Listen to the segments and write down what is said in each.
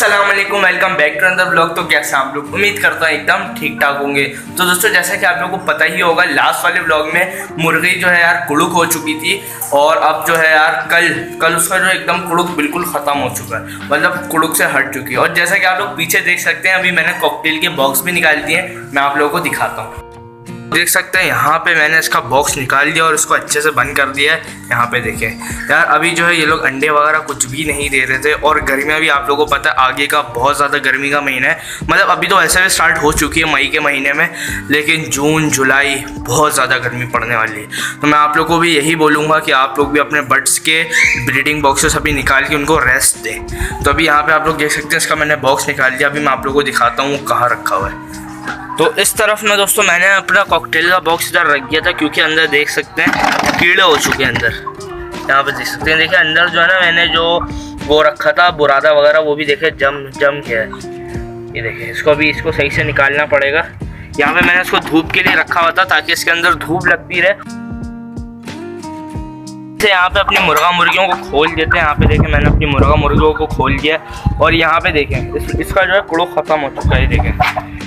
अस्सलाम वालेकुम, welcome back to another blog. तो कैसे आप लोग, उम्मीद करता हूँ एकदम ठीक ठाक होंगे। तो दोस्तों, जैसा कि आप लोगों को पता ही होगा, लास्ट वाले ब्लॉग में मुर्गी जो है यार कुड़ुक हो चुकी थी और अब जो है यार कल उसका जो एकदम कुड़ुक बिल्कुल ख़त्म हो चुका है, मतलब कुड़ुक से हट चुकी है। और जैसा कि आप लोग पीछे देख सकते हैं, अभी मैंने कॉकटेल के बॉक्स भी निकाल दिए, मैं आप लोगों को दिखाता हूँ। देख सकते हैं यहाँ पे मैंने इसका बॉक्स निकाल दिया और इसको अच्छे से बंद कर दिया है। यहाँ पे देखें यार, अभी जो है ये लोग अंडे वगैरह कुछ भी नहीं दे रहे थे। और गर्मियाँ भी आप लोगों को पता है, आगे का बहुत ज़्यादा गर्मी का महीना है। मतलब अभी तो वैसे भी स्टार्ट हो चुकी है मई के महीने में, लेकिन जून जुलाई बहुत ज़्यादा गर्मी पड़ने वाली है। तो मैं आप लोगों को भी यही बोलूँगा कि आप लोग भी अपने बर्ड्स के ब्रीडिंग बॉक्सेस अभी निकाल के उनको रेस्ट दें। तो अभी यहाँ पर आप लोग देख सकते हैं, इसका मैंने बॉक्स निकाल दिया। अभी मैं आप लोग को दिखाता हूँ कहाँ रखा हुआ है। तो इस तरफ ना दोस्तों, मैंने अपना कॉकटेल का बॉक्स इधर रख दिया था, क्योंकि अंदर देख सकते हैं कीड़े हो चुके हैं अंदर। यहाँ पे देख सकते हैं, देखिए अंदर जो है ना, मैंने जो वो रखा था बुरादा वगैरह, वो भी देखे जम गया है। ये देखिए, इसको सही से निकालना पड़ेगा। यहाँ पे मैंने इसको धूप के लिए रखा हुआ था, ताकि इसके अंदर धूप लगती रहे। यहाँ पे अपनी मुर्गा मुर्गियों को खोल देते हैं। यहाँ पे देखें, मैंने अपनी मुर्गा मुर्गियों को खोल दिया और यहाँ पे देखें इसका जो है कुड़ुक ख़त्म हो चुका है। देखें,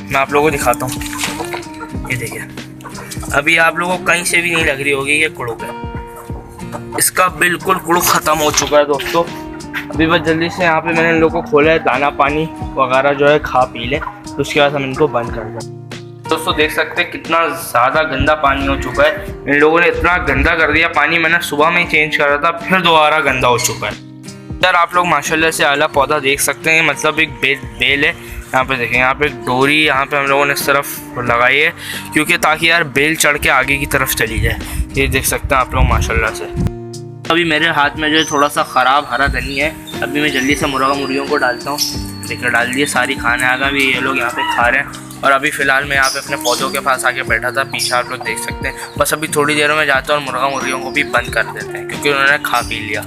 मैं आप लोगों को दिखाता हूँ। ये देखिए, अभी आप लोगों को कहीं से भी नहीं लग रही होगी ये कुड़ुक है। इसका बिल्कुल कुड़ुक ख़त्म हो चुका है दोस्तों। अभी बस जल्दी से यहाँ पे मैंने इन लोगों को खोला है, दाना पानी वगैरह जो है खा पी लें, तो उसके बाद हम इनको बंद कर दें। दोस्तों देख सकते हैं कितना ज़्यादा गंदा पानी हो चुका है। इन लोगों ने इतना गंदा कर दिया पानी, मैंने सुबह में ही चेंज करा था, फिर दोबारा गंदा हो चुका है। इधर आप लोग माशाल्लाह से आला पौधा देख सकते हैं, मतलब एक बेल है। यहाँ पे देखें, यहाँ पे एक डोरी यहाँ पे हम लोगों ने इस तरफ लगाई है, क्योंकि ताकि यार बेल चढ़ के आगे की तरफ चली जाए। ये देख सकते हैं आप लोग माशाल्लाह से। अभी मेरे हाथ में जो है थोड़ा सा ख़राब हरा धनी है। अभी मैं जल्दी से मुर्गा मुर्गियों को डालता हूँ। देखिए, डाल दिए, सारी खाने आ गए, ये लोग यहाँ पे खा रहे हैं। और अभी फ़िलहाल मैं यहाँ पे अपने पौधों के पास आके बैठा था, पीछे आप लोग देख सकते हैं। बस अभी थोड़ी देर में जाते हैं और मुर्गा मुर्गियों को भी बंद कर देते हैं, क्योंकि उन्होंने खा पी लिया।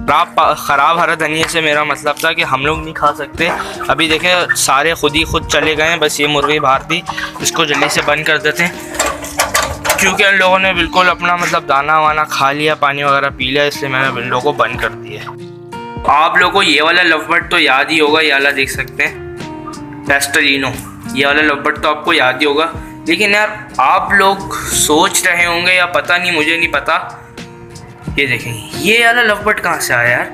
ख़राब हरा धनिया से मेरा मतलब था कि हम लोग नहीं खा सकते। अभी देखें, सारे खुद चले गए हैं, बस ये मुर्गी बाहर थी। इसको जल्दी से बंद कर देते हैं, क्योंकि इन लोगों ने बिल्कुल अपना मतलब दाना वाना खा लिया, पानी वगैरह पी लिया, इसलिए मैंने इन लोगों को बंद कर दिया। आप लोगों को ये वाला लवबर्ड तो याद ही होगा, ये वाला देख सकते हैं पेस्टलिनो, ये वाला लवबर्ड तो आपको याद ही होगा। लेकिन यार आप लोग सोच रहे होंगे, या पता नहीं, मुझे नहीं पता, ये देखें ये वाला लवबर्ड कहाँ से आया यार।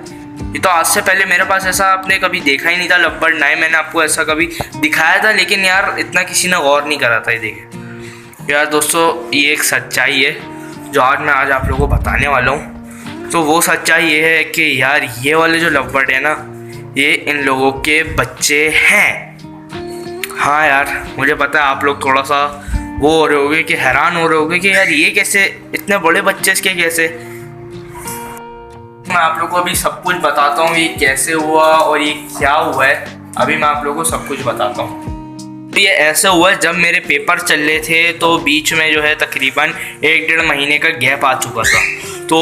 ये तो आज से पहले मेरे पास ऐसा आपने कभी देखा ही नहीं था लवबर्ड, ना ही मैंने आपको ऐसा कभी दिखाया था, लेकिन यार इतना किसी ने गौर नहीं करा था। ये देखें यार दोस्तों, ये एक सच्चाई है जो आज आप लोगों को बताने वाला हूँ। तो वो सच्चाई ये है कि यार ये वाले जो लवबर्ड है ना, ये इन लोगों के बच्चे हैं। हाँ यार, मुझे पता है आप लोग थोड़ा सा वो हो रहे होगे, कि हैरान हो रहे होगे कि यार ये कैसे, इतने बड़े बच्चे इसके कैसे। मैं आप लोगों को अभी सब कुछ बताता हूँ, ये कैसे हुआ और ये क्या हुआ है। अभी मैं आप लोगों को सब कुछ बताता हूँ। तो ये ऐसे हुआ है, जब मेरे पेपर चल रहे थे तो बीच में जो है तकरीबन 1-1.5 महीने का गैप आ चुका था। तो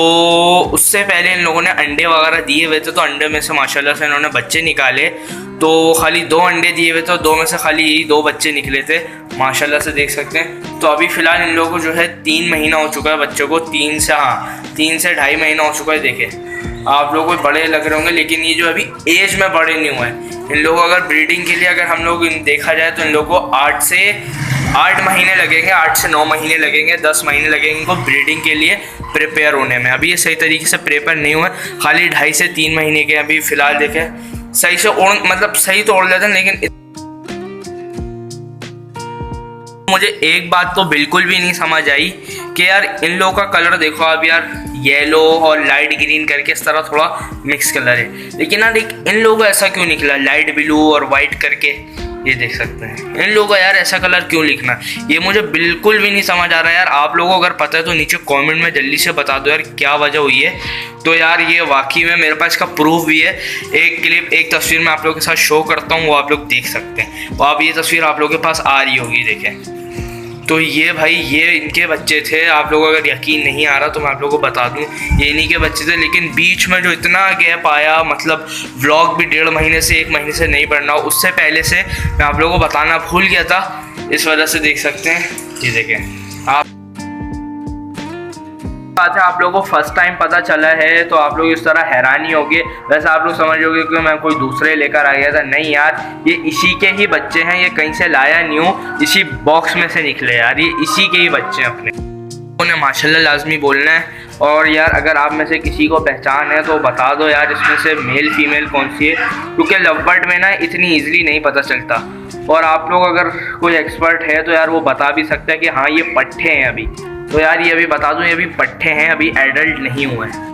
उससे पहले इन लोगों ने अंडे वगैरह दिए हुए थे, तो अंडे में से माशाल्लाह से इन्होंने बच्चे निकाले। तो खाली 2 अंडे दिए हुए थे, 2 में से खाली यही 2 बच्चे निकले थे, माशाल्लाह से देख सकते हैं। तो अभी फ़िलहाल इन लोगों को जो है 3 महीना हो चुका है, बच्चों को 3 से 2.5 महीना हो चुका है। देखें, आप लोगों को बड़े लग रहे होंगे, लेकिन ये जो अभी एज में बड़े नहीं हुए हैं। इन लोगों को अगर ब्रीडिंग के लिए अगर हम लोग देखा जाए तो इन लोगों को 8 से 8 महीने लगेंगे, 8 से 9 महीने लगेंगे, 10 महीने लगेंगे इनको ब्रीडिंग के लिए प्रिपेयर होने में। अभी ये सही तरीके से प्रिपेयर नहीं हुए, खाली 2.5 से 3 महीने के अभी फ़िलहाल। देखें सही से ओढ़, मतलब सही तो ओढ़ लेते हैं, लेकिन मुझे एक बात तो बिल्कुल भी नहीं समझ आई कि यार इन लोगों का कलर देखो अब यार, येलो और लाइट ग्रीन करके इस तरह थोड़ा मिक्स कलर है, लेकिन यार इन लोगों को ऐसा क्यों निकला लाइट ब्लू और वाइट करके। ये देख सकते हैं, इन लोगों का यार ऐसा कलर क्यों लिखना, ये मुझे बिल्कुल भी नहीं समझ आ रहा है यार। आप लोगों को अगर पता है तो नीचे कमेंट में जल्दी से बता दो यार क्या वजह हुई है। तो यार ये वाकई में मेरे पास इसका प्रूफ भी है। एक तस्वीर मैं आप लोगों के साथ शो करता हूँ, वो आप लोग देख सकते हैं। वो अब ये तस्वीर आप लोगों के पास आ रही होगी, देखें। तो ये भाई ये इनके बच्चे थे। आप लोगों को अगर यकीन नहीं आ रहा तो मैं आप लोगों को बता दूं, ये इन्हीं के बच्चे थे। लेकिन बीच में जो इतना गैप आया, मतलब व्लॉग भी 1.5 महीने से 1 महीने से नहीं बनना, उससे पहले से मैं आप लोगों को बताना भूल गया था। इस वजह से देख सकते हैं, ये देखें बात है, आप लोगों को फर्स्ट टाइम पता चला है तो आप लोग इस तरह हैरानी होगी। वैसे आप लोग समझोगे कि मैं कोई दूसरे लेकर आ गया था, नहीं यार, ये इसी के ही बच्चे हैं, ये कहीं से लाया नहीं हूँ, इसी बॉक्स में से निकले यार, ये इसी के ही बच्चे हैं अपने। उन्हें माशाल्लाह लाजमी बोलना है। और यार अगर आप में से किसी को पहचान है तो बता दो यार इसमें से मेल फीमेल कौन सी है, क्योंकि लव बर्ड में ना इतनी ईजिली नहीं पता चलता। और आप लोग अगर कोई एक्सपर्ट है तो यार वो बता भी सकता है कि हाँ ये पट्ठे हैं अभी, तो यार ये अभी बता दूँ, ये अभी पट्ठे हैं, अभी एडल्ट नहीं हुए हैं।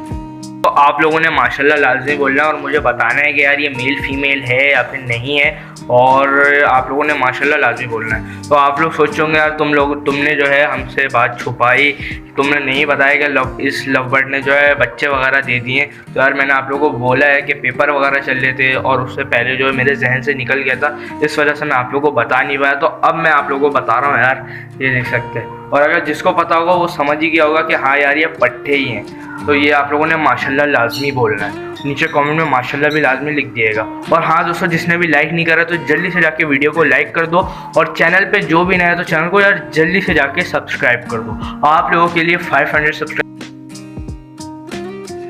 तो आप लोगों ने माशाल्लाह लाजमी बोलना है और मुझे बताना है कि यार ये मेल फीमेल है या फिर नहीं है, और आप लोगों ने माशाल्लाह लाजमी बोलना है। तो आप लोग सोचोगे यार तुमने जो है हमसे बात छुपाई, तुमने नहीं बताया कि इस लव बर्ड ने जो है बच्चे वगैरह दे दिए। तो यार मैंने आप लोगों को बोला है कि पेपर वगैरह चल रहे थे और उससे पहले जो है मेरे जहन से निकल गया था, इस वजह से मैं आप लोगों को बता नहीं पाया। तो अब मैं आप लोगों को बता रहा हूँ यार, ये देख सकते हैं। और अगर जिसको पता होगा वो समझ ही गया होगा कि हाँ यार ये पट्ठे ही हैं। तो ये आप लोगों ने माशाल्लाह लाजमी बोलना है, नीचे कमेंट में माशाल्लाह भी लाजमी लिख दिएगा। और हाँ दोस्तों, जिसने भी लाइक नहीं करा तो जल्दी से जाके वीडियो को लाइक कर दो, और चैनल पे जो भी नया है तो चैनल को यार जल्दी से जाके सब्सक्राइब कर दो। आप लोगों के लिए 500 सब्सक्राइब।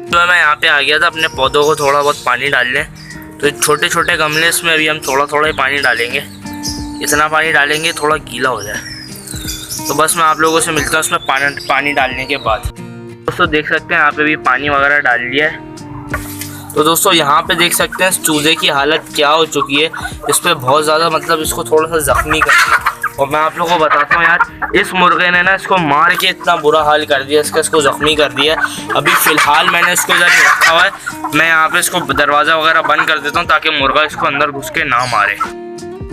तो मैं यहाँ पे आ गया था अपने पौधों को थोड़ा बहुत पानी डालने। तो छोटे छोटे गमले इसमें अभी हम थोड़ा थोड़ा ही पानी डालेंगे, इतना पानी डालेंगे थोड़ा गीला हो जाए। तो बस मैं आप लोगों से मिलता हूँ उसमें पानी डालने के बाद। दोस्तों देख सकते हैं यहाँ पे भी पानी वगैरह डाल लिया है। तो दोस्तों यहाँ पे देख सकते हैं चूजे की हालत क्या हो चुकी है, इस पर बहुत ज़्यादा मतलब इसको थोड़ा सा ज़ख्मी कर दिया। और मैं आप लोगों को बताता हूँ यार, इस मुर्गे ने ना इसको मार के इतना बुरा हाल कर दिया, इसको ज़ख्मी कर दिया। अभी फ़िलहाल मैंने इसको इधर रखा हुआ है, मैं यहाँ पे इसको दरवाज़ा वगैरह बंद कर देता हूँ ताकि मुर्गा इसको अंदर घुस के ना मारे।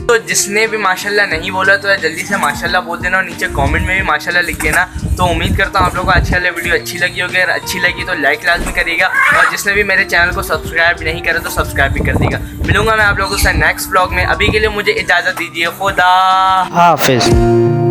तो जिसने भी माशाल्लाह नहीं बोला तो यार जल्दी से माशाल्लाह बोल देना, और नीचे कमेंट में भी माशाल्लाह लिख देना। तो उम्मीद करता हूँ आप लोगों को अच्छा लगे, वीडियो अच्छी लगी होगी। अगर अच्छी लगी तो लाइक लाजमी करिएगा, और जिसने भी मेरे चैनल को सब्सक्राइब नहीं करा तो सब्सक्राइब भी कर देगा। मिलूंगा मैं आप लोगों से नेक्स्ट ब्लॉग में, अभी के लिए मुझे इजाज़त दीजिए, खुदा हाफिज़।